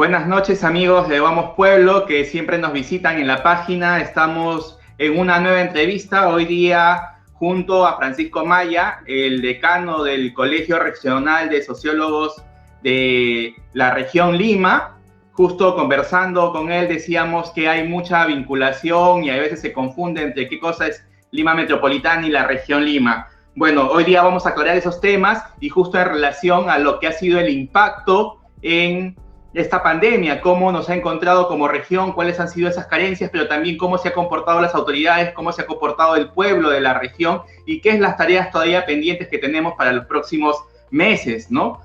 Buenas noches, amigos de Vamos Pueblo, que siempre nos visitan en la página. Estamos en una nueva entrevista hoy día junto a Francisco Maya, el decano del Colegio Regional de Sociólogos de la región Lima. Justo conversando con él decíamos que hay mucha vinculación y a veces se confunde entre qué cosa es Lima Metropolitana y la región Lima. Bueno, hoy día vamos a aclarar esos temas y justo en relación a lo que ha sido el impacto en esta pandemia, cómo nos ha encontrado como región, cuáles han sido esas carencias, pero también cómo se han comportado las autoridades, cómo se ha comportado el pueblo de la región y qué es las tareas todavía pendientes que tenemos para los próximos meses, ¿no?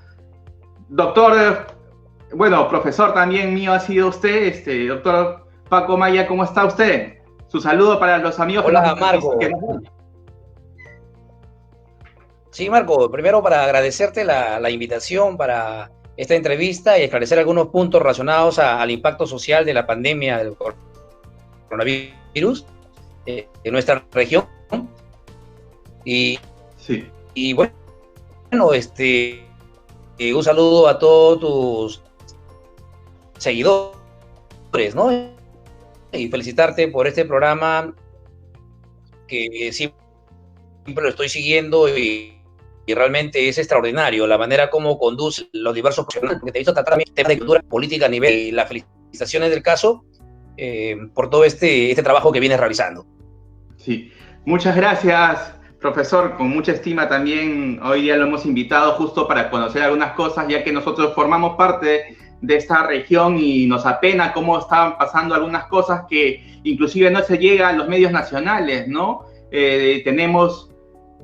Doctor, bueno, profesor también mío ha sido usted, doctor Paco Maya, ¿cómo está usted? Su saludo para los amigos. Hola, Marco. Sí, Marco, primero para agradecerte la invitación para esta entrevista y esclarecer algunos puntos relacionados al impacto social de la pandemia del coronavirus en nuestra región. Y bueno, un saludo a todos tus seguidores, ¿no? Y felicitarte por este programa que siempre lo estoy siguiendo y realmente es extraordinario la manera como conduce los diversos profesionales, porque te he visto tratar también temas de cultura política a nivel y las felicitaciones del caso por todo este trabajo que vienes realizando. Sí, muchas gracias, profesor, con mucha estima también. Hoy día lo hemos invitado justo para conocer algunas cosas, ya que nosotros formamos parte de esta región y nos apena cómo están pasando algunas cosas que inclusive no se llega a los medios nacionales, ¿no? Tenemos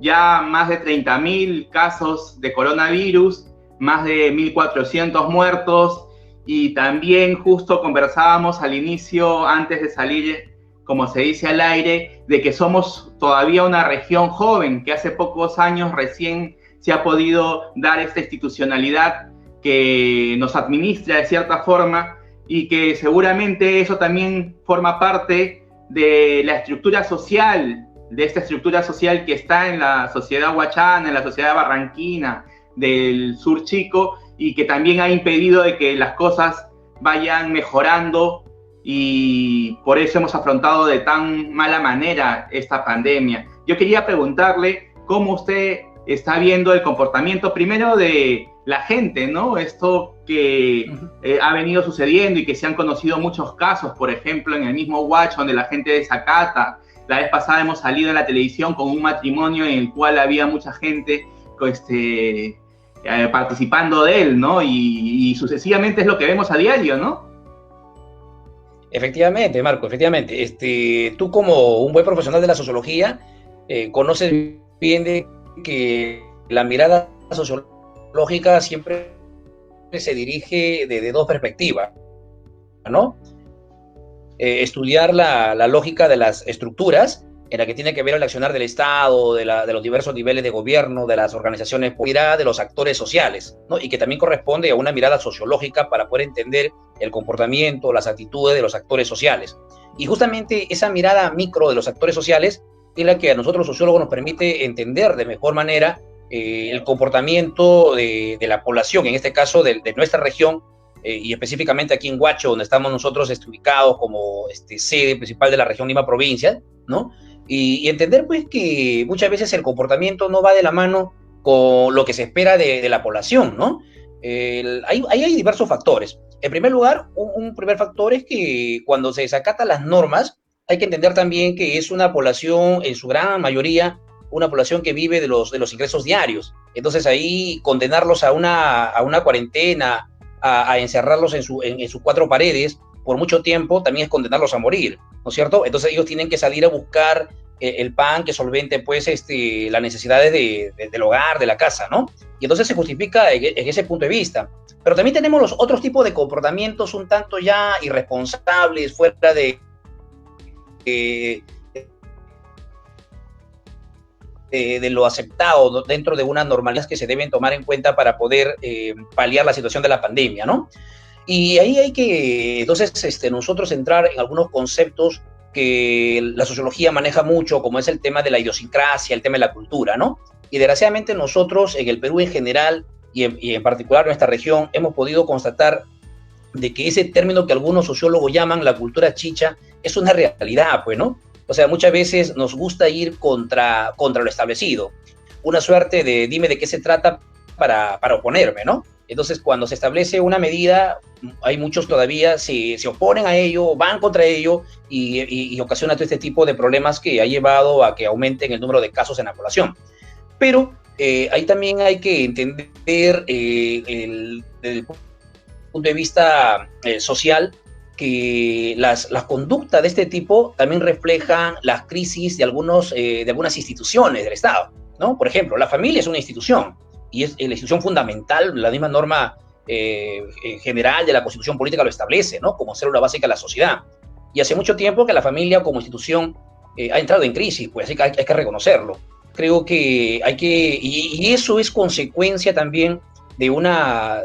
ya más de 30.000 casos de coronavirus, más de 1.400 muertos y también justo conversábamos al inicio, antes de salir, como se dice al aire, de que somos todavía una región joven, que hace pocos años recién se ha podido dar esta institucionalidad que nos administra de cierta forma y que seguramente eso también forma parte de la estructura social, de esta estructura social que está en la sociedad huachana, en la sociedad barranquina, del sur chico, y que también ha impedido de que las cosas vayan mejorando y por eso hemos afrontado de tan mala manera esta pandemia. Yo quería preguntarle cómo usted está viendo el comportamiento primero de la gente, ¿no? Esto que ha venido sucediendo y que se han conocido muchos casos, por ejemplo, en el mismo Huacho, donde la gente desacata. La vez pasada hemos salido en la televisión con un matrimonio en el cual había mucha gente participando de él, ¿no? Y sucesivamente es lo que vemos a diario, ¿no? Efectivamente, Marco, efectivamente. Tú como un buen profesional de la sociología, conoces bien de que la mirada sociológica siempre se dirige desde dos perspectivas, ¿no? Estudiar la lógica de las estructuras, en la que tiene que ver el accionar del Estado, de los diversos niveles de gobierno, de las organizaciones, de los actores sociales, ¿no? Y que también corresponde a una mirada sociológica para poder entender el comportamiento, las actitudes de los actores sociales. Y justamente esa mirada micro de los actores sociales es la que a nosotros los sociólogos nos permite entender de mejor manera el comportamiento de la población, en este caso de nuestra región, y específicamente aquí en Huacho, donde estamos nosotros ubicados como sede principal de la región Lima Provincia, ¿no? Y entender pues que muchas veces el comportamiento no va de la mano con lo que se espera de la población, ¿no? Hay diversos factores. En primer lugar, un primer factor es que cuando se desacatan las normas, hay que entender también que es una población, en su gran mayoría, una población que vive de los ingresos diarios. Entonces ahí condenarlos a una cuarentena, a encerrarlos en sus cuatro paredes por mucho tiempo, también es condenarlos a morir, ¿no es cierto? Entonces ellos tienen que salir a buscar el pan que solvente pues las necesidades del hogar, de la casa, ¿no? Y entonces se justifica en ese punto de vista. Pero también tenemos los otros tipos de comportamientos un tanto ya irresponsables, fuera de lo aceptado dentro de una normalidad que se deben tomar en cuenta para poder paliar la situación de la pandemia, ¿no? Y ahí hay que, entonces, nosotros entrar en algunos conceptos que la sociología maneja mucho, como es el tema de la idiosincrasia, el tema de la cultura, ¿no? Y desgraciadamente nosotros, en el Perú en general, y en particular en nuestra región, hemos podido constatar de que ese término que algunos sociólogos llaman la cultura chicha es una realidad, pues, ¿no? O sea, muchas veces nos gusta ir contra lo establecido. Una suerte de dime de qué se trata para oponerme, ¿no? Entonces, cuando se establece una medida, hay muchos todavía se oponen a ello, van contra ello y ocasiona todo este tipo de problemas que ha llevado a que aumenten el número de casos en la población. Pero ahí también hay que entender desde el punto de vista social que las conductas de este tipo también reflejan las crisis de algunas instituciones del Estado, ¿no? Por ejemplo, la familia es una institución y es la institución fundamental, la misma norma general de la Constitución Política lo establece, ¿no? Como célula básica de la sociedad. Y hace mucho tiempo que la familia como institución ha entrado en crisis, pues así que hay que reconocerlo. Creo que y eso es consecuencia también de una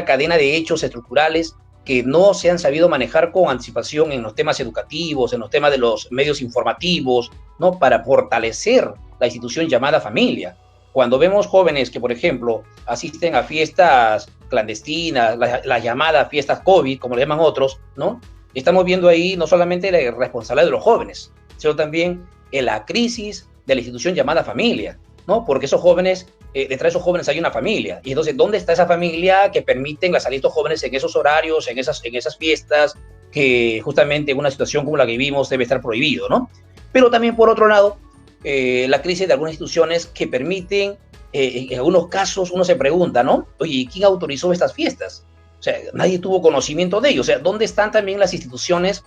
cadena de hechos estructurales que no se han sabido manejar con anticipación en los temas educativos, en los temas de los medios informativos, ¿no? Para fortalecer la institución llamada familia. Cuando vemos jóvenes que, por ejemplo, asisten a fiestas clandestinas, las llamadas fiestas COVID, como le llaman otros, ¿no? Estamos viendo ahí no solamente la responsabilidad de los jóvenes, sino también en la crisis de la institución llamada familia, ¿no? Porque esos jóvenes, detrás de esos jóvenes hay una familia. Y entonces, ¿dónde está esa familia que permiten la salida de estos jóvenes en esos horarios, en esas fiestas, que justamente en una situación como la que vivimos debe estar prohibido, ¿no? Pero también, por otro lado, la crisis de algunas instituciones que permiten, en algunos casos uno se pregunta, ¿no? Oye, ¿quién autorizó estas fiestas? O sea, nadie tuvo conocimiento de ello. O sea, ¿dónde están también las instituciones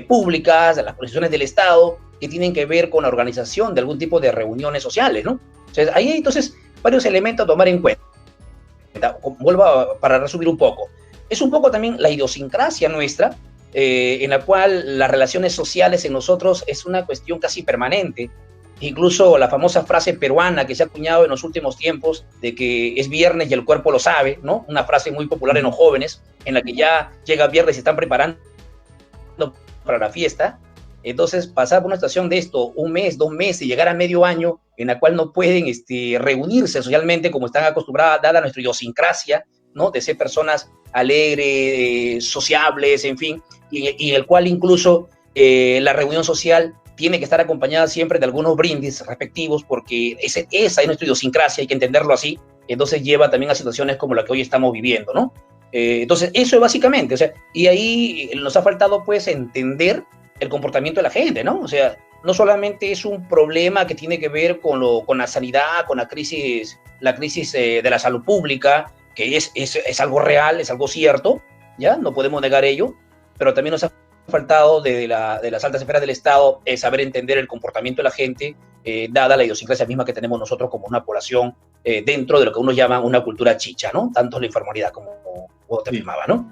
públicas, las instituciones del Estado que tienen que ver con la organización de algún tipo de reuniones sociales, ¿no? O sea, ahí hay entonces varios elementos a tomar en cuenta. Vuelvo para resumir un poco. Es un poco también la idiosincrasia nuestra, en la cual las relaciones sociales en nosotros es una cuestión casi permanente. Incluso la famosa frase peruana que se ha acuñado en los últimos tiempos de que es viernes y el cuerpo lo sabe, ¿no? Una frase muy popular en los jóvenes, en la que ya llega viernes y se están preparando para la fiesta. Entonces, pasar por una situación de esto, un mes, 2 meses, y llegar a medio año, en la cual no pueden reunirse socialmente como están acostumbradas, dada nuestra idiosincrasia, ¿no? De ser personas alegres, sociables, en fin, y en el cual incluso la reunión social tiene que estar acompañada siempre de algunos brindis respectivos, porque esa es nuestra idiosincrasia, hay que entenderlo así. Entonces lleva también a situaciones como la que hoy estamos viviendo, ¿no? Entonces, eso es básicamente, o sea, y ahí nos ha faltado, pues, entender el comportamiento de la gente, ¿no? O sea, no solamente es un problema que tiene que ver con la sanidad, con la crisis de la salud pública, que es algo real, es algo cierto, ¿ya? No podemos negar ello, pero también nos ha faltado de las altas esferas del Estado saber entender el comportamiento de la gente, dada la idiosincrasia misma que tenemos nosotros como una población dentro de lo que uno llama una cultura chicha, ¿no? Tanto la informalidad como te afirmaba, ¿no?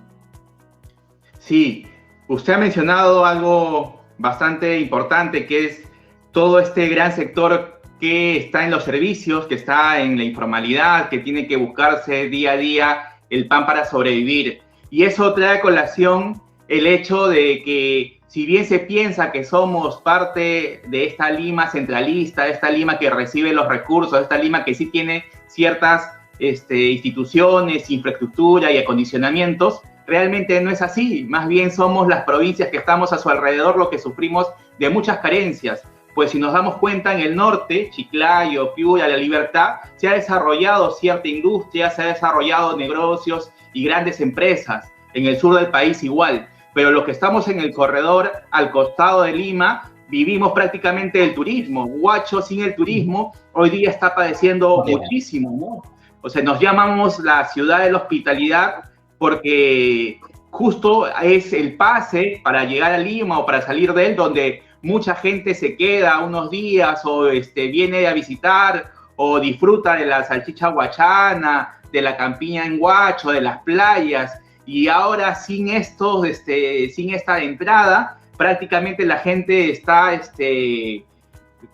Sí, usted ha mencionado algo bastante importante, que es todo este gran sector que está en los servicios, que está en la informalidad, que tiene que buscarse día a día el pan para sobrevivir. Y eso trae a colación el hecho de que, si bien se piensa que somos parte de esta Lima centralista, de esta Lima que recibe los recursos, de esta Lima que sí tiene ciertas instituciones, infraestructura y acondicionamientos, realmente no es así. Más bien somos las provincias que estamos a su alrededor los que sufrimos de muchas carencias. Pues si nos damos cuenta, en el norte, Chiclayo, Piura, La Libertad, se ha desarrollado cierta industria, se ha desarrollado negocios y grandes empresas. En el sur del país igual. Pero los que estamos en el corredor al costado de Lima, vivimos prácticamente del turismo. Huacho sin el turismo hoy día está padeciendo muchísimo, ¿no? O sea, nos llamamos la ciudad de la hospitalidad porque justo es el pase para llegar a Lima o para salir de él, donde mucha gente se queda unos días o viene a visitar o disfruta de la salchicha huachana, de la campiña en Huacho, de las playas. Y ahora sin esta entrada, prácticamente la gente está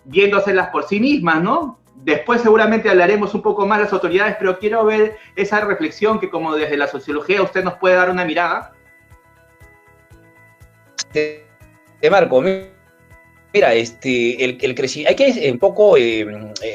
viéndoselas por sí mismas, ¿no? Después seguramente hablaremos un poco más de las autoridades, pero quiero ver esa reflexión que, como desde la sociología usted nos puede dar una mirada. Marco, mira, el crecimiento, hay que un poco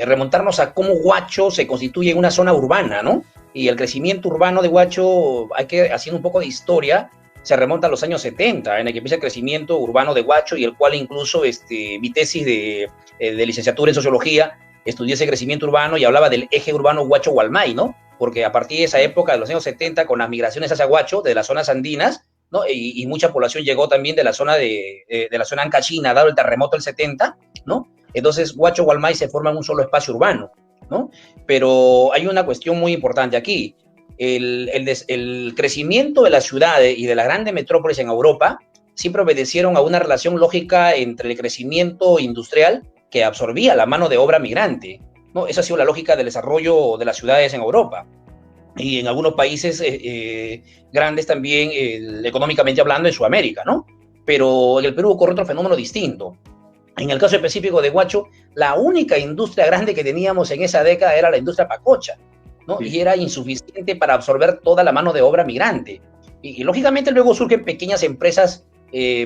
remontarnos a cómo Huacho se constituye en una zona urbana, ¿no? y el crecimiento urbano de Huacho, haciendo un poco de historia, se remonta a los años 70, en el que empieza el crecimiento urbano de Huacho, y el cual incluso mi tesis de licenciatura en sociología, estudié ese crecimiento urbano y hablaba del eje urbano Huacho-Gualmay, ¿no? Porque a partir de esa época, de los años 70, con las migraciones hacia Huacho, de las zonas andinas, ¿no? Y mucha población llegó también de la zona de la zona Ancachina, dado el terremoto del 70, ¿no? Entonces, Huacho-Gualmay se forma en un solo espacio urbano, ¿no? Pero hay una cuestión muy importante aquí. El crecimiento de las ciudades y de las grandes metrópolis en Europa siempre obedecieron a una relación lógica entre el crecimiento industrial que absorbía la mano de obra migrante, ¿no? Esa ha sido la lógica del desarrollo de las ciudades en Europa. Y en algunos países grandes también, económicamente hablando, en Sudamérica, ¿no? Pero en el Perú ocurre otro fenómeno distinto. En el caso específico de Huacho, la única industria grande que teníamos en esa década era la industria pacocha, ¿no? Sí. Y era insuficiente para absorber toda la mano de obra migrante. Y lógicamente luego surgen pequeñas empresas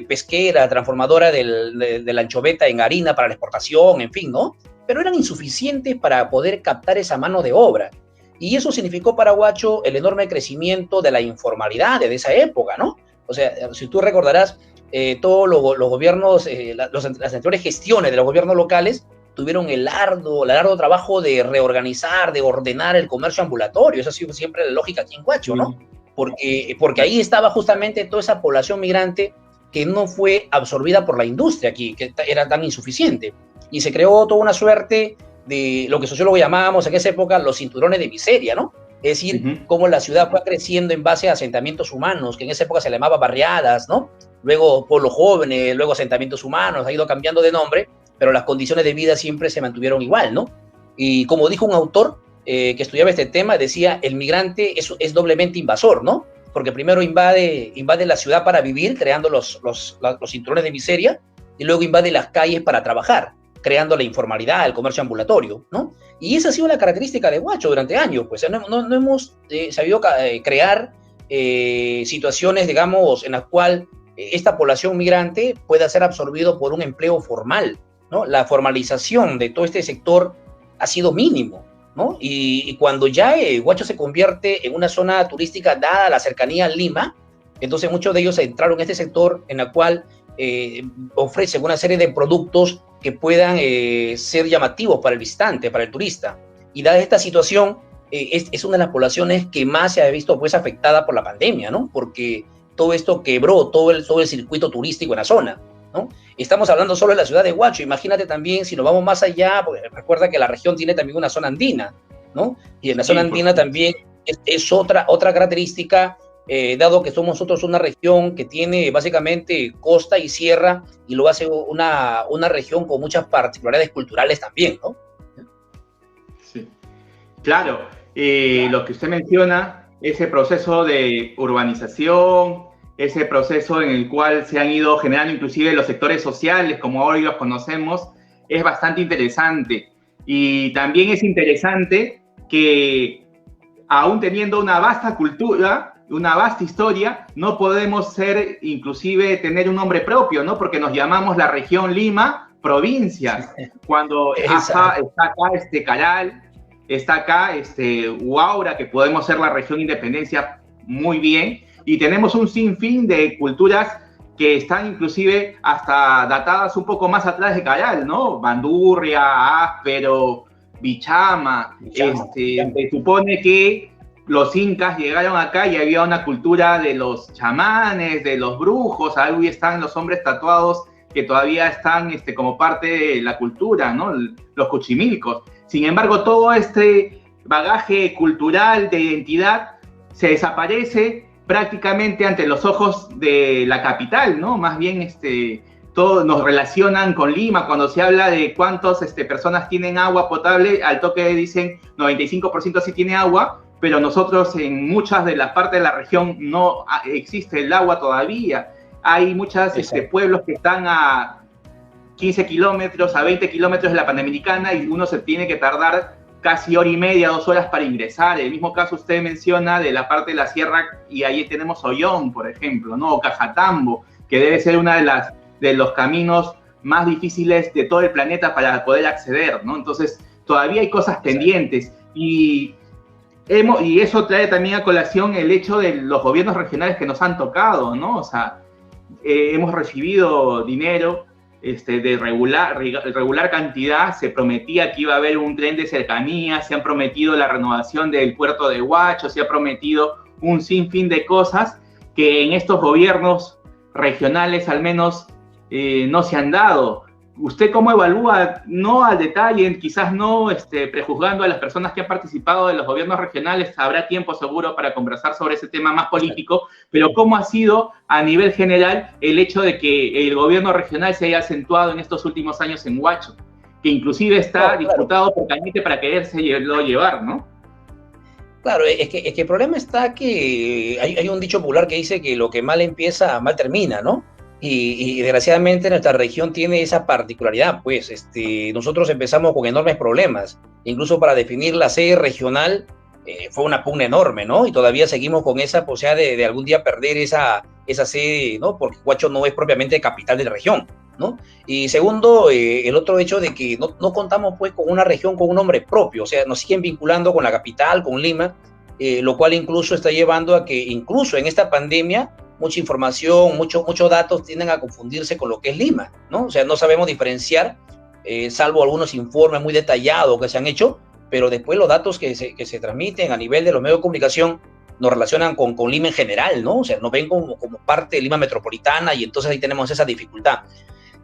pesqueras, transformadoras de la anchoveta en harina para la exportación, en fin, ¿no? Pero eran insuficientes para poder captar esa mano de obra. Y eso significó para Huacho el enorme crecimiento de la informalidad de esa época, ¿no? O sea, si tú recordarás, todos los gobiernos, las anteriores gestiones de los gobiernos locales tuvieron el arduo trabajo de reorganizar, de ordenar el comercio ambulatorio. Esa ha sido siempre la lógica aquí en Huacho, ¿no? Porque ahí estaba justamente toda esa población migrante que no fue absorbida por la industria aquí, que era tan insuficiente. Y se creó toda una suerte de lo que sociólogos llamábamos en esa época los cinturones de miseria, ¿no? Es decir, cómo la ciudad fue creciendo en base a asentamientos humanos, que en esa época se le llamaba barriadas, ¿no? Luego pueblos jóvenes, luego asentamientos humanos, ha ido cambiando de nombre, pero las condiciones de vida siempre se mantuvieron igual, ¿no? Y como dijo un autor que estudiaba este tema, decía, el migrante es doblemente invasor, ¿no? Porque primero invade la ciudad para vivir, creando los cinturones de miseria, y luego invade las calles para trabajar, creando la informalidad, el comercio ambulatorio, ¿no? Y esa ha sido la característica de Huacho durante años, pues no hemos sabido crear situaciones, digamos, en las cuales esta población migrante pueda ser absorbido por un empleo formal, ¿no? La formalización de todo este sector ha sido mínimo, ¿no? Y cuando ya Huacho se convierte en una zona turística dada la cercanía a Lima, entonces muchos de ellos entraron en este sector en la cual ofrecen una serie de productos que puedan ser llamativos para el visitante, para el turista. Y dada esta situación, es una de las poblaciones que más se ha visto pues afectada por la pandemia, ¿no? Porque todo esto quebró todo el circuito turístico en la zona, ¿no? Estamos hablando solo de la ciudad de Huacho, imagínate también si nos vamos más allá, recuerda que la región tiene también una zona andina, ¿no? Y en la zona andina también es otra característica, dado que somos nosotros una región que tiene básicamente costa y sierra, y lo hace una región con muchas particularidades culturales también, ¿no? Sí, claro, lo que usted menciona, ese proceso de urbanización, ese proceso en el cual se han ido generando inclusive los sectores sociales, como hoy los conocemos, es bastante interesante. Y también es interesante que, aún teniendo una vasta cultura, una vasta historia, no podemos inclusive tener un nombre propio, ¿no? Porque nos llamamos la región Lima, provincia. Cuando está acá Caral, está acá Huaura, que podemos ser la región Independencia muy bien, y tenemos un sinfín de culturas que están inclusive hasta datadas un poco más atrás de Caral, ¿no? Bandurria, Áspero, Bichama. Se supone que los incas llegaron acá y había una cultura de los chamanes, de los brujos, ahí están los hombres tatuados que todavía están como parte de la cultura, ¿no? Los cuchimilcos. Sin embargo, todo este bagaje cultural de identidad se desaparece prácticamente ante los ojos de la capital, ¿no? Más bien todos nos relacionan con Lima. Cuando se habla de cuántas personas tienen agua potable, al toque dicen 95% sí tiene agua, pero nosotros en muchas de las partes de la región no existe el agua todavía. Hay muchos pueblos que están a 15 kilómetros, a 20 kilómetros de la Panamericana, y uno se tiene que tardar casi hora y media, 2 horas para ingresar. El mismo caso usted menciona de la parte de la sierra, y ahí tenemos Ollón, por ejemplo, ¿no? O Cajatambo, que debe ser una de los caminos más difíciles de todo el planeta para poder acceder, ¿no? Entonces, todavía hay cosas pendientes. Y Y eso trae también a colación el hecho de los gobiernos regionales que nos han tocado, ¿no? O sea, hemos recibido dinero de regular cantidad, se prometía que iba a haber un tren de cercanía, se han prometido la renovación del puerto de Huacho, se ha prometido un sinfín de cosas que en estos gobiernos regionales al menos no se han dado. ¿Usted cómo evalúa, no al detalle, quizás no prejuzgando a las personas que han participado de los gobiernos regionales? Habrá tiempo seguro para conversar sobre ese tema más político, pero ¿cómo ha sido a nivel general el hecho de que el gobierno regional se haya acentuado en estos últimos años en Huacho? Que inclusive está disputado por Cañete para querérselo llevar, ¿no? Claro, es que el problema está que hay un dicho popular que dice que lo que mal empieza, mal termina, ¿no? Y desgraciadamente nuestra región tiene esa particularidad, pues nosotros empezamos con enormes problemas, incluso para definir la sede regional fue una pugna enorme, ¿no? Y todavía seguimos con esa posibilidad de algún día perder esa sede, ¿no? Porque Huacho no es propiamente capital de la región, ¿no? Y segundo, el otro hecho de que no contamos pues con una región con un nombre propio, o sea, nos siguen vinculando con la capital, con Lima, lo cual incluso está llevando a que incluso en esta pandemia mucha información, muchos datos tienden a confundirse con lo que es Lima, ¿no? O sea, no sabemos diferenciar, salvo algunos informes muy detallados que se han hecho, pero después los datos que se transmiten a nivel de los medios de comunicación nos relacionan con Lima en general, ¿no? O sea, nos ven como parte de Lima metropolitana y entonces ahí tenemos esa dificultad.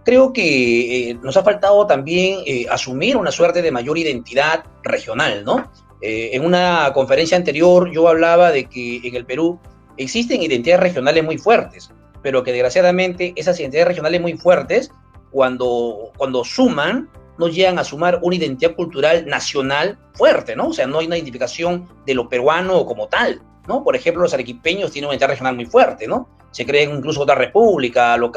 Creo que nos ha faltado también asumir una suerte de mayor identidad regional, ¿no? En una conferencia anterior yo hablaba de que en el Perú existen identidades regionales muy fuertes, pero que desgraciadamente esas identidades regionales muy fuertes, cuando suman, no llegan a sumar una identidad cultural nacional fuerte, ¿no? O sea, no hay una identificación de lo peruano como tal, ¿no? Por ejemplo, los arequipeños tienen una identidad regional muy fuerte, ¿no? Se creen incluso otra república, el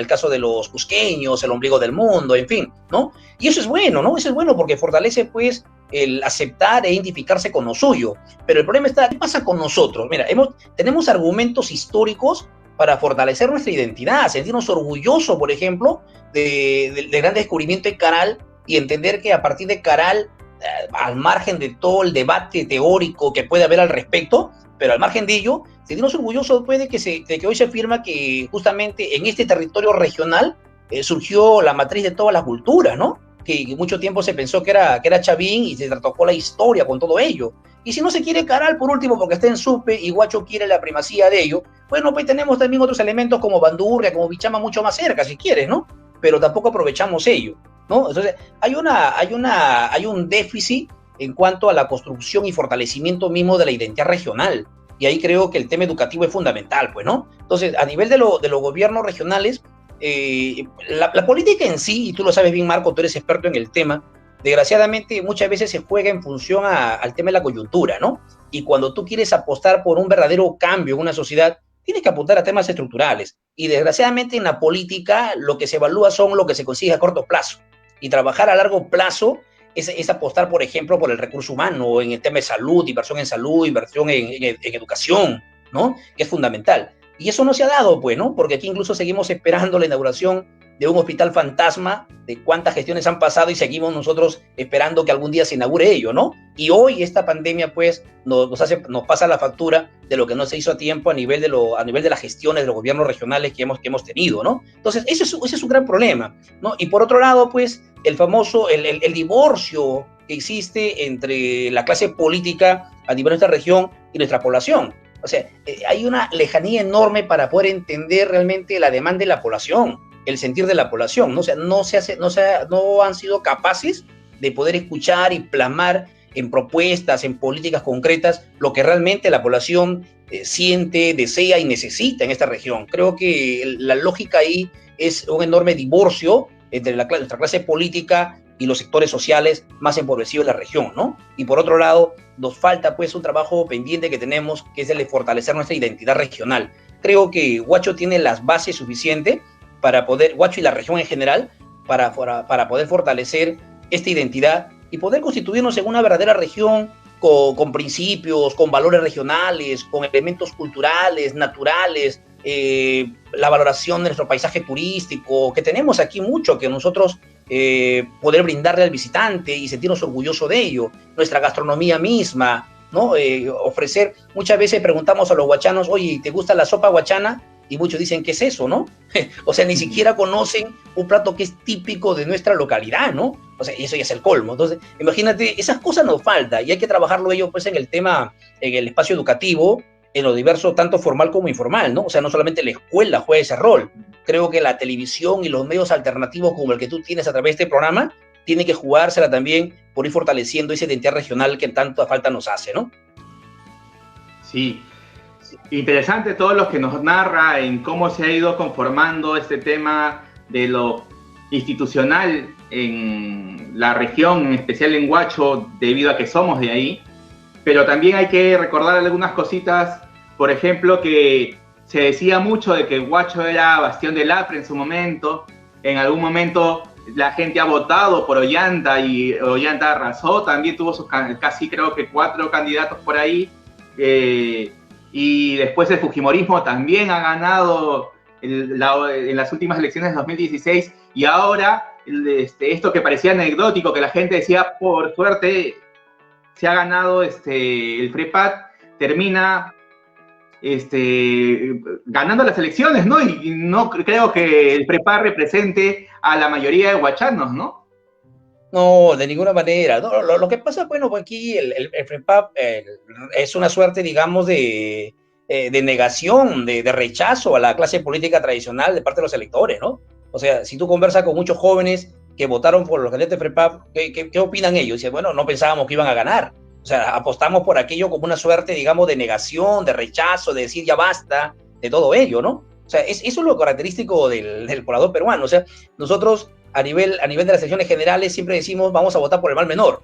caso de los cusqueños, el ombligo del mundo, en fin, ¿no? Y eso es bueno, ¿no? Eso es bueno porque fortalece, pues, el aceptar e identificarse con lo suyo. Pero el problema está, ¿qué pasa con nosotros? Mira, tenemos argumentos históricos para fortalecer nuestra identidad, sentirnos orgullosos, por ejemplo, del gran descubrimiento de Caral y entender que a partir de Caral, al margen de todo el debate teórico que puede haber al respecto, pero al margen de ello, sentirnos orgullosos después de que hoy se afirma que justamente en este territorio regional surgió la matriz de todas las culturas, ¿no? Que mucho tiempo se pensó que era Chavín y se tocó la historia con todo ello. Y si no se quiere Caral, por último, porque está en Supe y Huacho quiere la primacía de ello, bueno, pues tenemos también otros elementos como Bandurria, como Bichama mucho más cerca, si quieres, ¿no? Pero tampoco aprovechamos ello, ¿no? Entonces, hay un déficit en cuanto a la construcción y fortalecimiento mismo de la identidad regional. Y ahí creo que el tema educativo es fundamental, pues, ¿no? Entonces, a nivel de los gobiernos regionales, la política en sí, y tú lo sabes bien, Marco, tú eres experto en el tema, desgraciadamente muchas veces se juega en función al tema de la coyuntura, ¿no? Y cuando tú quieres apostar por un verdadero cambio en una sociedad, tienes que apuntar a temas estructurales. Y desgraciadamente en la política lo que se evalúa son lo que se consigue a corto plazo. Y trabajar a largo plazo es apostar, por ejemplo, por el recurso humano, en el tema de salud, inversión en educación, ¿no? Que es fundamental. Y eso no se ha dado, pues, ¿no? Porque aquí incluso seguimos esperando la inauguración de un hospital fantasma, de cuántas gestiones han pasado y seguimos nosotros esperando que algún día se inaugure ello, ¿no? Y hoy esta pandemia, pues, nos pasa la factura de lo que no se hizo a tiempo a nivel de las gestiones de los gobiernos regionales que hemos tenido, ¿no? Entonces, ese es un gran problema, ¿no? Y por otro lado, pues, el famoso, el divorcio que existe entre la clase política a nivel de nuestra región y nuestra población. O sea, hay una lejanía enorme para poder entender realmente la demanda de la población, el sentir de la población, ¿no? O sea, no han sido capaces de poder escuchar y plasmar en propuestas, en políticas concretas, lo que realmente la población siente, desea y necesita en esta región. Creo que la lógica ahí es un enorme divorcio entre nuestra clase política y los sectores sociales más empobrecidos de la región, ¿no? Y por otro lado, nos falta pues un trabajo pendiente que tenemos, que es el de fortalecer nuestra identidad regional. Creo que Huacho tiene las bases suficientes para poder, Huacho y la región en general, para poder fortalecer esta identidad y poder constituirnos en una verdadera región con principios, con valores regionales, con elementos culturales, naturales, la valoración de nuestro paisaje turístico, que tenemos aquí mucho, que nosotros poder brindarle al visitante y sentirnos orgullosos de ello, nuestra gastronomía misma, ¿no? Ofrecer, muchas veces preguntamos a los huachanos, oye, ¿te gusta la sopa huachana? Y muchos dicen, ¿qué es eso, no? O sea, ni siquiera conocen un plato que es típico de nuestra localidad, ¿no? O sea, y eso ya es el colmo. Entonces, imagínate, esas cosas nos faltan y hay que trabajarlo ello, pues, en el tema, en el espacio educativo, en lo diverso, tanto formal como informal, ¿no? O sea, no solamente la escuela juega ese rol. Creo que la televisión y los medios alternativos como el que tú tienes a través de este programa tienen que jugársela también por ir fortaleciendo esa identidad regional que tanta falta nos hace, ¿no? Sí, interesante todo lo que nos narra en cómo se ha ido conformando este tema de lo institucional en la región, en especial en Huacho, debido a que somos de ahí. Pero también hay que recordar algunas cositas, por ejemplo, que se decía mucho de que Huacho era bastión del APRE en su momento. En algún momento la gente ha votado por Ollanta y Ollanta arrasó, también tuvo sus casi creo que 4 candidatos por ahí. Y después el fujimorismo también ha ganado en las últimas elecciones de 2016 y ahora esto que parecía anecdótico, que la gente decía por suerte se ha ganado el FREPAD, termina ganando las elecciones, ¿no? Y no creo que el FREPAD represente a la mayoría de huachanos, ¿no? No, de ninguna manera. No, lo que pasa, bueno, pues aquí el FREPAP es una suerte, digamos, de negación, de rechazo a la clase política tradicional de parte de los electores, ¿no? O sea, si tú conversas con muchos jóvenes que votaron por los candidatos de FREPAP, ¿qué opinan ellos? Dicen, bueno, no pensábamos que iban a ganar. O sea, apostamos por aquello como una suerte, digamos, de negación, de rechazo, de decir ya basta, de todo ello, ¿no? O sea, eso es lo característico del poblador peruano. O sea, nosotros a nivel de las elecciones generales siempre decimos vamos a votar por el mal menor.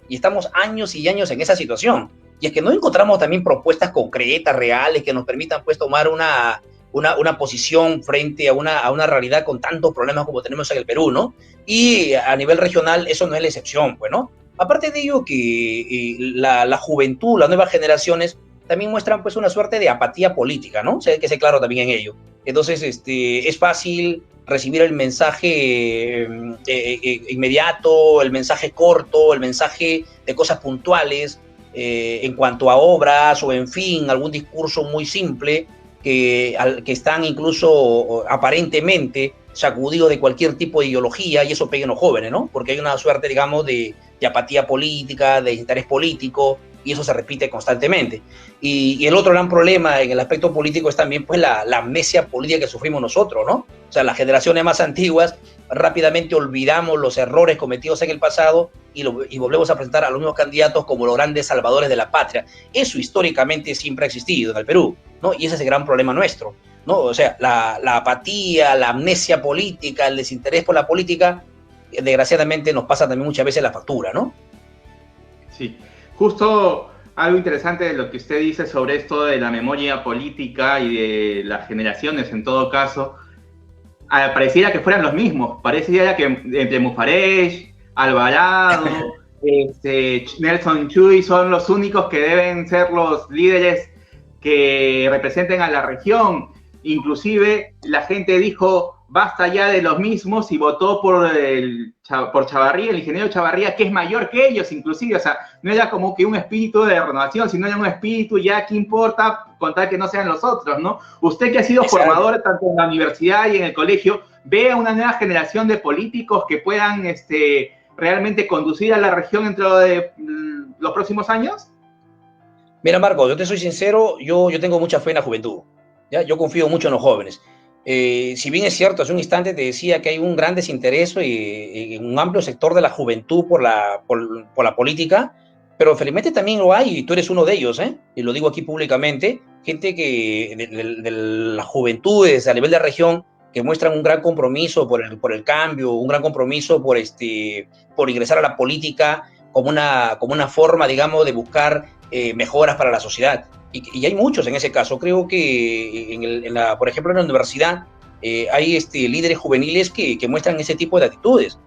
Y estamos años y años en esa situación. Y es que no encontramos también propuestas concretas, reales, que nos permitan pues tomar una posición frente a una realidad con tantos problemas como tenemos en el Perú, ¿no? Y a nivel regional eso no es la excepción, pues, ¿no? Aparte de ello que la juventud, las nuevas generaciones también muestran pues una suerte de apatía política, ¿no? O sea, hay que ser claro también en ello. Entonces, es fácil recibir el mensaje inmediato, el mensaje corto, el mensaje de cosas puntuales en cuanto a obras o, en fin, algún discurso muy simple que están incluso aparentemente sacudidos de cualquier tipo de ideología y eso pega en los jóvenes, ¿no? Porque hay una suerte, digamos, de apatía política, de interés político, y eso se repite constantemente. Y el otro gran problema en el aspecto político es también pues la amnesia política que sufrimos nosotros, ¿no? O sea, las generaciones más antiguas rápidamente olvidamos los errores cometidos en el pasado y volvemos a presentar a los mismos candidatos como los grandes salvadores de la patria. Eso históricamente siempre ha existido en el Perú, ¿no? Y ese es el gran problema nuestro, ¿no? O sea, la apatía, la amnesia política, el desinterés por la política, desgraciadamente nos pasa también muchas veces la factura, ¿no? Sí. Justo algo interesante de lo que usted dice sobre esto de la memoria política y de las generaciones en todo caso, pareciera que fueran los mismos, pareciera que entre Mufarech, Alvarado, Nelson Chuy son los únicos que deben ser los líderes que representen a la región. Inclusive la gente dijo basta ya de los mismos y votó por Chavarría, el ingeniero Chavarría, que es mayor que ellos inclusive. O sea, no era como que un espíritu de renovación, sino era un espíritu ya que importa con tal que no sean los otros, ¿no? Usted que ha sido formador tanto en la universidad y en el colegio, ¿ve a una nueva generación de políticos que puedan realmente conducir a la región dentro de los próximos años? Mira, Marco, yo te soy sincero, yo tengo mucha fe en la juventud, ¿ya? Yo confío mucho en los jóvenes. Si bien es cierto, hace un instante te decía que hay un gran desinterés y un amplio sector de la juventud por la política, pero felizmente también lo hay y tú eres uno de ellos, ¿eh? Y lo digo aquí públicamente, gente que de las juventudes a nivel de región que muestran un gran compromiso por el cambio, un gran compromiso por ingresar a la política como una forma, digamos, de buscar mejoras para la sociedad. Y hay muchos en ese caso. Creo que, por ejemplo, en la universidad hay líderes juveniles que muestran ese tipo de actitudes.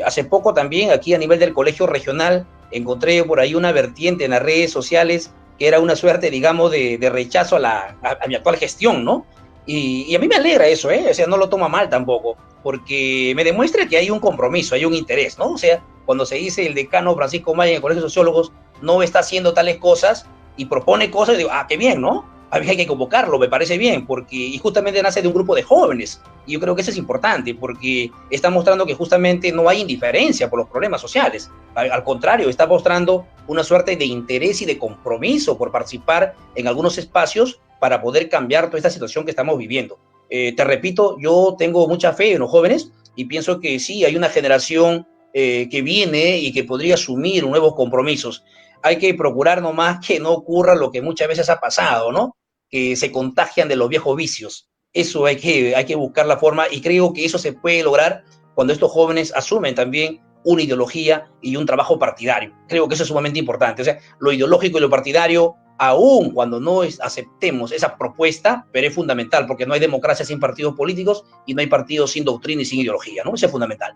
Hace poco también, aquí a nivel del colegio regional, encontré por ahí una vertiente en las redes sociales que era una suerte, digamos, de rechazo a mi actual gestión, ¿no? Y a mí me alegra eso, ¿eh? O sea, no lo toma mal tampoco, porque me demuestra que hay un compromiso, hay un interés, ¿no? O sea, cuando se dice el decano Francisco Maya en el Colegio de Sociólogos, no está haciendo tales cosas y propone cosas, y digo, qué bien, ¿no? A mí hay que convocarlo, me parece bien, porque y justamente nace de un grupo de jóvenes. Y yo creo que eso es importante, porque está mostrando que justamente no hay indiferencia por los problemas sociales. Al contrario, está mostrando una suerte de interés y de compromiso por participar en algunos espacios para poder cambiar toda esta situación que estamos viviendo. Te repito, yo tengo mucha fe en los jóvenes y pienso que sí, hay una generación que viene y que podría asumir nuevos compromisos. Hay que procurar nomás que no ocurra lo que muchas veces ha pasado, ¿no? Que se contagian de los viejos vicios. Eso hay que buscar la forma, y creo que eso se puede lograr cuando estos jóvenes asumen también una ideología y un trabajo partidario. Creo que eso es sumamente importante. O sea, lo ideológico y lo partidario, aún cuando no aceptemos esa propuesta, pero es fundamental, porque no hay democracia sin partidos políticos y no hay partidos sin doctrina y sin ideología, ¿no? Eso es fundamental.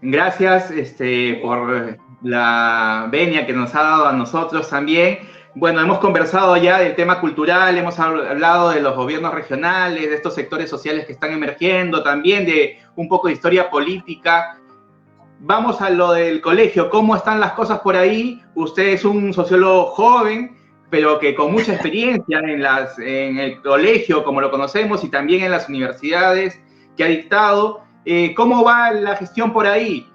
Gracias por la venia que nos ha dado a nosotros también. Bueno, hemos conversado ya del tema cultural, hemos hablado de los gobiernos regionales, de estos sectores sociales que están emergiendo, también de un poco de historia política. Vamos a lo del colegio, ¿cómo están las cosas por ahí? Usted es un sociólogo joven, pero que con mucha experiencia en el colegio, como lo conocemos, y también en las universidades que ha dictado. ¿Cómo va la gestión por ahí?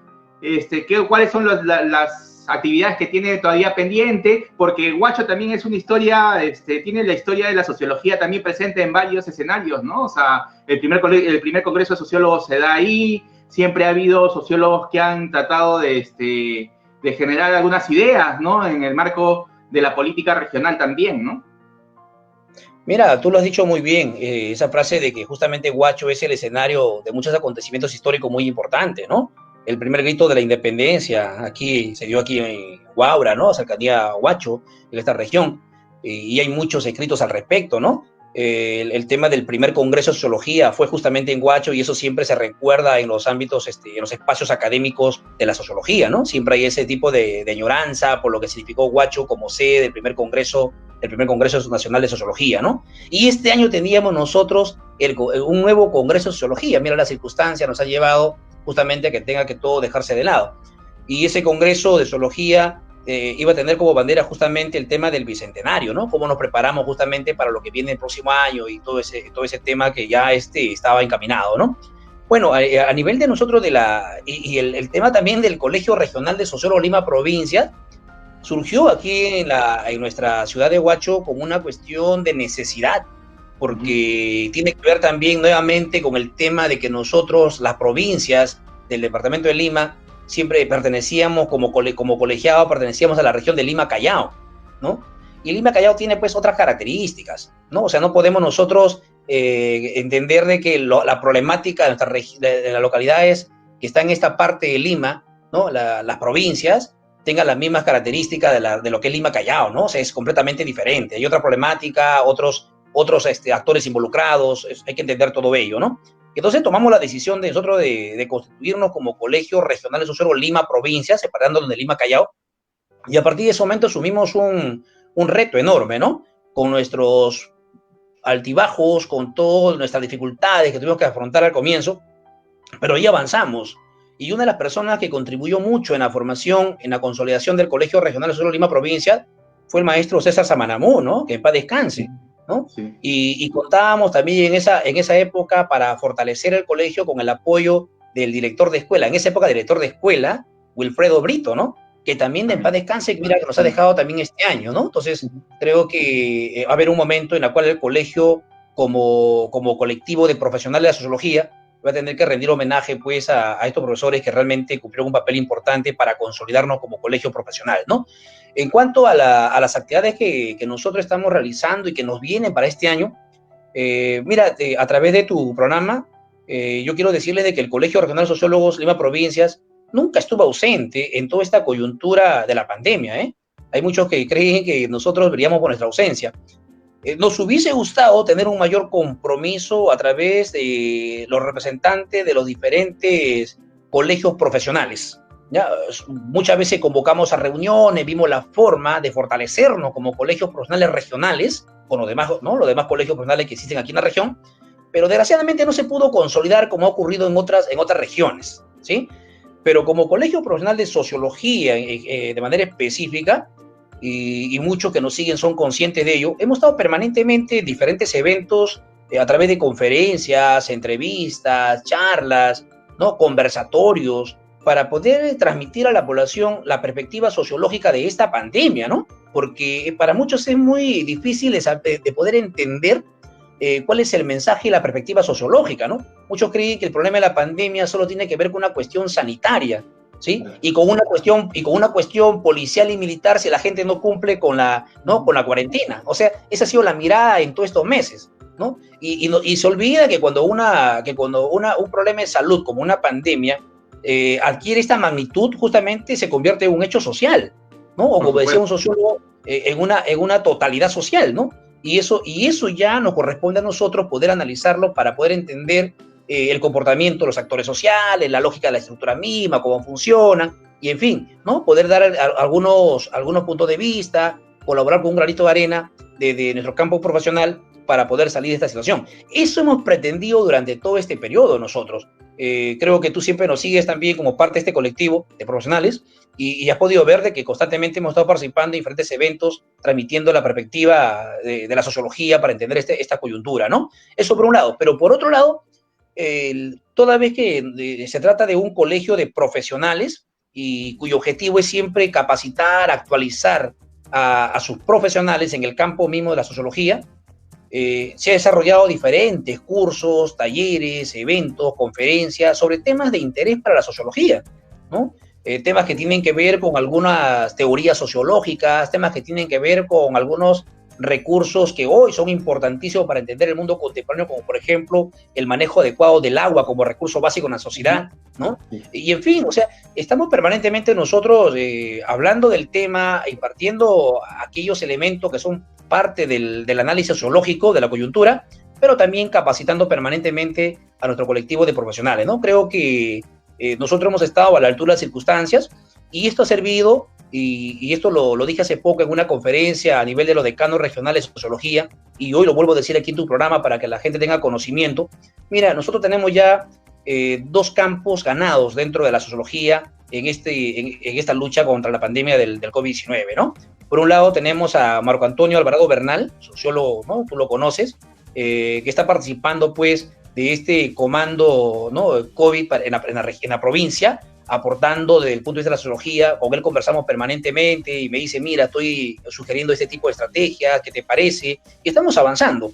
¿Cuáles son las actividades que tiene todavía pendiente? Porque Huacho también es una historia, tiene la historia de la sociología también presente en varios escenarios, ¿no? O sea, el primer congreso de sociólogos se da ahí, siempre ha habido sociólogos que han tratado de generar algunas ideas, ¿no? En el marco de la política regional también, ¿no? Mira, tú lo has dicho muy bien, esa frase de que justamente Huacho es el escenario de muchos acontecimientos históricos muy importantes, ¿no? El primer grito de la independencia aquí se dio aquí en Huaura, ¿no? Cercanía a Huacho, en esta región, y hay muchos escritos al respecto, ¿no? El tema del primer congreso de sociología fue justamente en Huacho, y eso siempre se recuerda en los ámbitos, en los espacios académicos de la sociología, ¿no? Siempre hay ese tipo de añoranza por lo que significó Huacho como sede del primer congreso nacional de sociología, ¿no? Y este año teníamos nosotros un nuevo congreso de sociología. Mira, la circunstancia nos ha llevado justamente a que tenga que todo dejarse de lado. Y ese congreso de sociología iba a tener como bandera justamente el tema del bicentenario, ¿no? Cómo nos preparamos justamente para lo que viene el próximo año y todo ese tema que ya estaba encaminado, ¿no? Bueno, a nivel de nosotros el tema también del Colegio Regional de Sociólogos Lima Provincia surgió aquí en nuestra ciudad de Huacho como una cuestión de necesidad, porque tiene que ver también nuevamente con el tema de que nosotros, las provincias del departamento de Lima, siempre pertenecíamos como colegiado, pertenecíamos a la región de Lima-Callao, ¿no? Y Lima-Callao tiene pues otras características, ¿no? O sea, no podemos nosotros entender de que la problemática de las localidades que están en esta parte de Lima, ¿no? Las provincias, tengan las mismas características de lo que es Lima-Callao, ¿no? O sea, es completamente diferente. Hay otra problemática, otros actores involucrados, hay que entender todo ello, ¿no? Entonces tomamos la decisión de nosotros de constituirnos como Colegio Regional de Sociólogos Lima Provincia, separándonos de Lima-Callao, y a partir de ese momento asumimos un reto enorme, ¿no? Con nuestros altibajos, con todas nuestras dificultades que tuvimos que afrontar al comienzo, pero ahí avanzamos. Y una de las personas que contribuyó mucho en la formación, en la consolidación del Colegio Regional de Sociólogos Lima Provincia, fue el maestro César Samanamú, ¿no? Que en paz descanse, ¿no? Sí. Y contábamos también en esa época para fortalecer el colegio con el apoyo del director de escuela, en esa época director de escuela, Wilfredo Brito, ¿no? Que también de en paz descanse, mira, que nos ha dejado también este año, ¿no? Entonces, creo que va a haber un momento en el cual el colegio, como colectivo de profesionales de la sociología, va a tener que rendir homenaje pues a estos profesores que realmente cumplieron un papel importante para consolidarnos como colegio profesional, ¿no? En cuanto a las actividades que nosotros estamos realizando y que nos vienen para este año, mira, a través de tu programa, yo quiero decirles de que el Colegio Regional de Sociólogos Lima Provincias nunca estuvo ausente en toda esta coyuntura de la pandemia, ¿eh? Hay muchos que creen que nosotros brillamos por nuestra ausencia. Nos hubiese gustado tener un mayor compromiso a través de los representantes de los diferentes colegios profesionales. ¿Ya? Muchas veces convocamos a reuniones, vimos la forma de fortalecernos como colegios profesionales regionales con los demás, ¿no? Los demás colegios profesionales que existen aquí en la región, pero desgraciadamente no se pudo consolidar como ha ocurrido en otras regiones, ¿sí? Pero como colegio profesional de sociología, de manera específica, y muchos que nos siguen son conscientes de ello, hemos estado permanentemente en diferentes eventos a través de conferencias, entrevistas, charlas, ¿no? Conversatorios, para poder transmitir a la población la perspectiva sociológica de esta pandemia, ¿no? Porque para muchos es muy difícil de poder entender cuál es el mensaje y la perspectiva sociológica, ¿no? Muchos creen que el problema de la pandemia solo tiene que ver con una cuestión sanitaria, ¿sí? Y con una cuestión policial y militar si la gente no cumple con la, ¿no? con la cuarentena. O sea, esa ha sido la mirada en todos estos meses, ¿no? Y se olvida que cuando un problema de salud como una pandemia adquiere esta magnitud, justamente se convierte en un hecho social, ¿no? O como decía un sociólogo, en una totalidad social, ¿no? Y eso ya nos corresponde a nosotros poder analizarlo para poder entender el comportamiento de los actores sociales, la lógica de la estructura misma, cómo funcionan, y en fin, ¿no? Poder dar algunos puntos de vista, colaborar con un granito de arena de nuestro campo profesional para poder salir de esta situación. Eso hemos pretendido durante todo este periodo nosotros. Creo que tú siempre nos sigues también como parte de este colectivo de profesionales y has podido ver de que constantemente hemos estado participando en diferentes eventos, transmitiendo la perspectiva de la sociología para entender esta coyuntura, ¿no? Eso por un lado. Pero por otro lado, toda vez que se trata de un colegio de profesionales y cuyo objetivo es siempre capacitar, actualizar a sus profesionales en el campo mismo de la sociología, se ha desarrollado diferentes cursos, talleres, eventos, conferencias sobre temas de interés para la sociología, ¿no? Temas que tienen que ver con algunas teorías sociológicas, temas que tienen que ver con algunos recursos que hoy son importantísimos para entender el mundo contemporáneo, como por ejemplo el manejo adecuado del agua como recurso básico en la sociedad, ¿no? Y en fin, o sea, estamos permanentemente nosotros hablando del tema, impartiendo aquellos elementos que son parte del análisis sociológico de la coyuntura, pero también capacitando permanentemente a nuestro colectivo de profesionales, ¿no? Creo que nosotros hemos estado a la altura de las circunstancias y esto ha servido, y esto lo dije hace poco en una conferencia a nivel de los decanos regionales de sociología, y hoy lo vuelvo a decir aquí en tu programa para que la gente tenga conocimiento. Mira, nosotros tenemos ya 2 campos ganados dentro de la sociología en esta lucha contra la pandemia del COVID-19, ¿no? Por un lado tenemos a Marco Antonio Alvarado Bernal, sociólogo, ¿no? Tú lo conoces, que está participando pues de este comando, ¿no? COVID en la provincia, aportando desde el punto de vista de la sociología. Con él conversamos permanentemente y me dice, mira, estoy sugiriendo este tipo de estrategias, ¿qué te parece? Y estamos avanzando.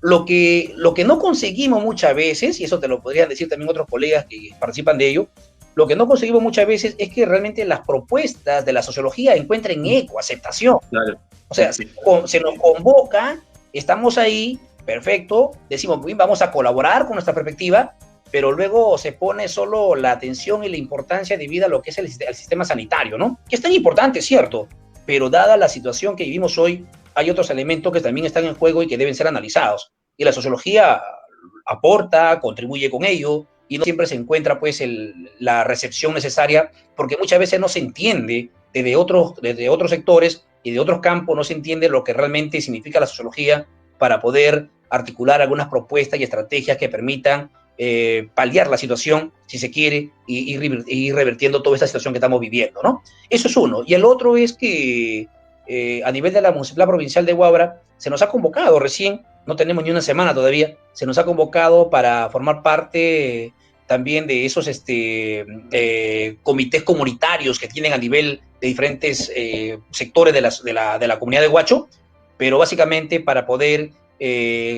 Lo que no conseguimos muchas veces, y eso te lo podrían decir también otros colegas que participan de ello, lo que no conseguimos muchas veces es que realmente las propuestas de la sociología encuentren eco, aceptación. Claro. O sea, sí. Se nos convoca, estamos ahí, perfecto, decimos, bien, vamos a colaborar con nuestra perspectiva, pero luego se pone solo la atención y la importancia debida a lo que es el sistema sanitario, ¿no? Que es tan importante, cierto, pero dada la situación que vivimos hoy, hay otros elementos que también están en juego y que deben ser analizados. Y la sociología aporta, contribuye con ello, y no siempre se encuentra pues la recepción necesaria, porque muchas veces no se entiende desde otros sectores y de otros campos, no se entiende lo que realmente significa la sociología para poder articular algunas propuestas y estrategias que permitan paliar la situación, si se quiere, y ir revertiendo toda esta situación que estamos viviendo, ¿no? Eso es uno. Y el otro es que a nivel de la Municipalidad Provincial de Huaura se nos ha convocado recién, no tenemos ni una semana todavía, se nos ha convocado para formar parte también de esos comités comunitarios que tienen a nivel de diferentes sectores de la comunidad de Huacho, pero básicamente para poder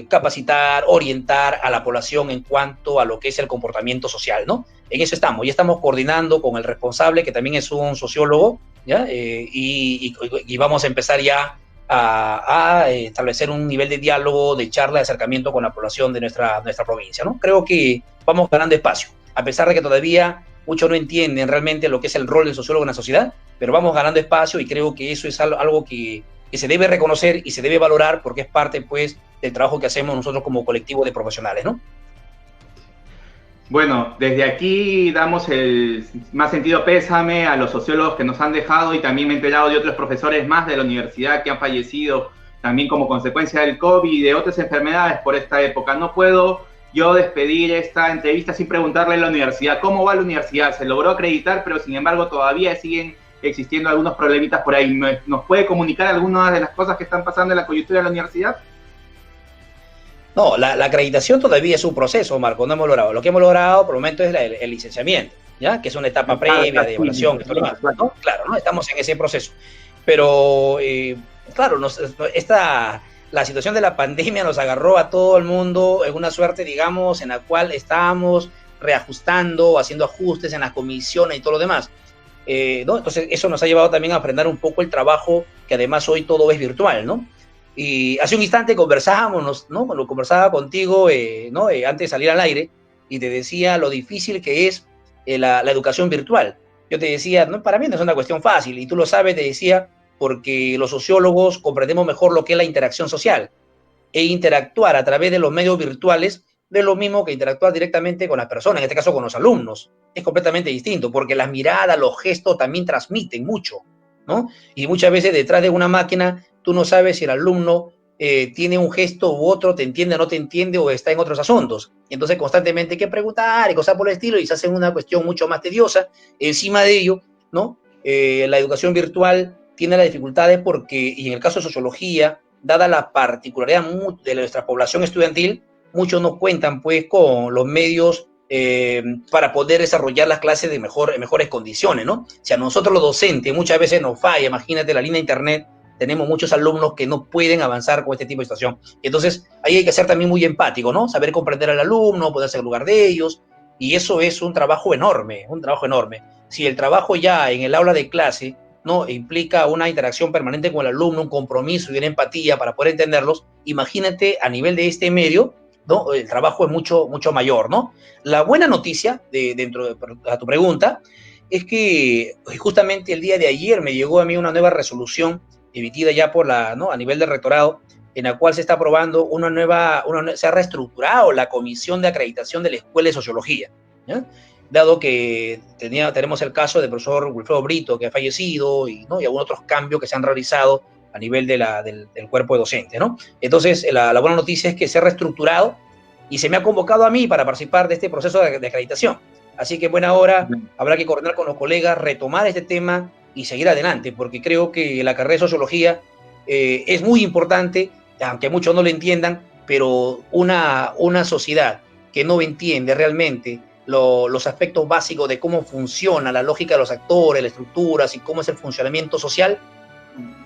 capacitar, orientar a la población en cuanto a lo que es el comportamiento social, ¿no? En eso estamos, ya estamos coordinando con el responsable, que también es un sociólogo, ¿ya? Y vamos a empezar ya a establecer un nivel de diálogo, de charla, de acercamiento con la población de nuestra provincia, ¿no? Creo que vamos ganando espacio, a pesar de que todavía muchos no entienden realmente lo que es el rol del sociólogo en la sociedad, pero vamos ganando espacio y creo que eso es algo que se debe reconocer y se debe valorar porque es parte, pues, del trabajo que hacemos nosotros como colectivo de profesionales, ¿no? Bueno, desde aquí damos el más sentido pésame a los sociólogos que nos han dejado y también me he enterado de otros profesores más de la universidad que han fallecido también como consecuencia del COVID y de otras enfermedades por esta época. No puedo yo despedir esta entrevista sin preguntarle a la universidad cómo va la universidad. Se logró acreditar, pero sin embargo todavía siguen existiendo algunos problemitas por ahí. ¿Nos puede comunicar algunas de las cosas que están pasando en la coyuntura de la universidad? No, la acreditación todavía es un proceso, Marco, no hemos logrado. Lo que hemos logrado por el momento es el licenciamiento, ¿ya? Que es una etapa previa de evaluación. ¿No? Claro, ¿no? Estamos en ese proceso. Pero, claro, la situación de la pandemia nos agarró a todo el mundo en una suerte, digamos, en la cual estábamos reajustando, haciendo ajustes en las comisiones y todo lo demás. ¿No? Entonces, eso nos ha llevado también a frenar un poco el trabajo, que además hoy todo es virtual, ¿no? Y hace un instante conversábamos, ¿no? Cuando conversaba contigo, ¿no? Antes de salir al aire, y te decía lo difícil que es la educación virtual. Yo te decía, no, para mí no es una cuestión fácil, y tú lo sabes, te decía, porque los sociólogos comprendemos mejor lo que es la interacción social. E interactuar a través de los medios virtuales no es lo mismo que interactuar directamente con las personas, en este caso con los alumnos. Es completamente distinto, porque las miradas, los gestos también transmiten mucho, ¿no? Y muchas veces detrás de una máquina tú no sabes si el alumno tiene un gesto u otro, te entiende o no te entiende, o está en otros asuntos. Y entonces constantemente hay que preguntar y cosas por el estilo, y se hace una cuestión mucho más tediosa. Encima de ello, ¿no? La educación virtual tiene las dificultades porque, y en el caso de sociología, dada la particularidad de nuestra población estudiantil, muchos no cuentan pues con los medios para poder desarrollar las clases en mejores condiciones, ¿no? Si a nosotros los docentes muchas veces nos falla, imagínate la línea de internet, tenemos muchos alumnos que no pueden avanzar con este tipo de situación. Entonces, ahí hay que ser también muy empático, ¿no? Saber comprender al alumno, ponerse en lugar de ellos, y eso es un trabajo enorme, un trabajo enorme. Si el trabajo ya en el aula de clase, ¿no? Implica una interacción permanente con el alumno, un compromiso y una empatía para poder entenderlos, imagínate a nivel de este medio, ¿no? El trabajo es mucho, mucho mayor, ¿no? La buena noticia, a tu pregunta, es que justamente el día de ayer me llegó a mí una nueva resolución emitida ya ¿no? a nivel del rectorado, en la cual se está aprobando se ha reestructurado la comisión de acreditación de la Escuela de Sociología, ¿ya? Dado que tenemos el caso del profesor Wilfredo Brito, que ha fallecido, ¿no? y algunos otros cambios que se han realizado a nivel del cuerpo de docentes, ¿no? Entonces, la buena noticia es que se ha reestructurado y se me ha convocado a mí para participar de este proceso de acreditación. Así que en buena hora habrá que coordinar con los colegas, retomar este tema y seguir adelante, porque creo que la carrera de sociología es muy importante, aunque muchos no lo entiendan, pero una sociedad que no entiende realmente los aspectos básicos de cómo funciona la lógica de los actores, las estructuras y cómo es el funcionamiento social,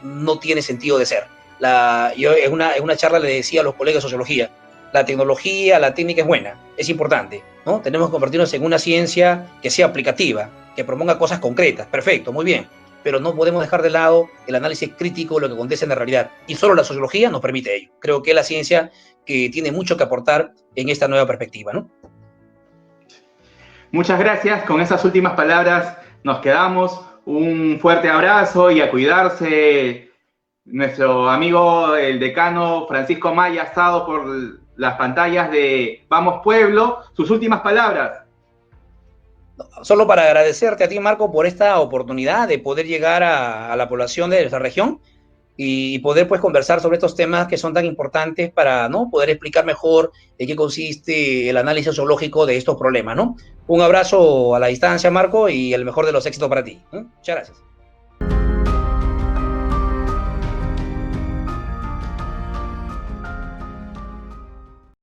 no tiene sentido de ser. Yo en una charla le decía a los colegas de sociología, la tecnología, la técnica es buena, es importante, ¿no? Tenemos que convertirnos en una ciencia que sea aplicativa, que proponga cosas concretas, perfecto, muy bien, pero no podemos dejar de lado el análisis crítico de lo que acontece en la realidad, y solo la sociología nos permite ello. Creo que es la ciencia que tiene mucho que aportar en esta nueva perspectiva, ¿no? Muchas gracias. Con esas últimas palabras nos quedamos. Un fuerte abrazo y a cuidarse. Nuestro amigo, el decano Francisco Maya, ha estado por las pantallas de Vamos Pueblo. Sus últimas palabras. Solo para agradecerte a ti, Marco, por esta oportunidad de poder llegar a la población de nuestra región y poder pues conversar sobre estos temas que son tan importantes para, ¿no? poder explicar mejor en qué consiste el análisis sociológico de estos problemas, ¿no? Un abrazo a la distancia, Marco, y el mejor de los éxitos para ti. Muchas gracias.